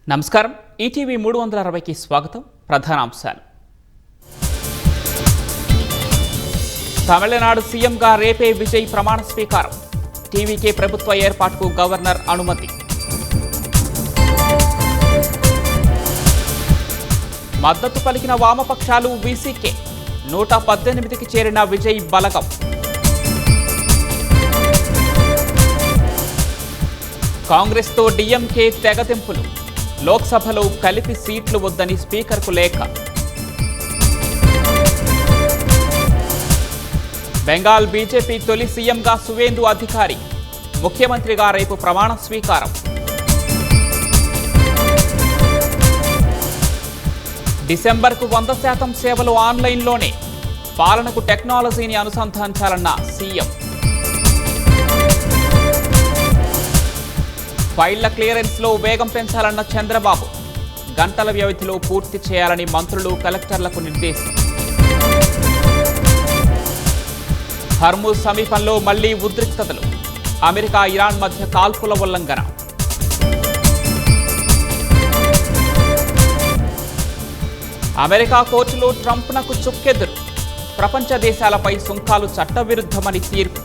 నమస్కారం ఈటీవీ 360కి స్వాగతం ప్రధానాంశాలు తమిళనాడు సీఎంగా రేపే విజయ్ ప్రమాణ స్వీకారం టీవీకే ప్రభుత్వ ఏర్పాటుకు గవర్నర్ అనుమతి మద్దతు పలికిన వామపక్షాలు వీసీకే 118కి చేరిన విజయ్ బలగం కాంగ్రెస్తో డీఎంకే తెగతింపులు లోక్సభలో కలిపి సీట్లు వద్దని స్పీకర్కు లేఖ బెంగాల్ బీజేపీ తొలి సీఎంగా సువేందు అధికారి ముఖ్యమంత్రిగా రేపు ప్రమాణ స్వీకారం డిసెంబర్కు 100% సేవలు ఆన్లైన్లోనే పాలనకు టెక్నాలజీని అనుసంధానించాలన్న సీఎం ఫైళ్ల క్లియరెన్స్లో వేగం పెంచాలన్న చంద్రబాబు గంటల వ్యవధిలో పూర్తి చేయాలని మంత్రులు కలెక్టర్లకు నిర్దేశం హర్ముజ్ సమీపంలో మళ్లీ ఉద్రిక్తతలు అమెరికా ఇరాన్ మధ్య కాల్పుల ఉల్లంఘన అమెరికా కోర్టులో ట్రంప్నకు చుక్కెదురు ప్రపంచ దేశాలపై సుంకాలు చట్టవిరుద్ధమని తీర్పు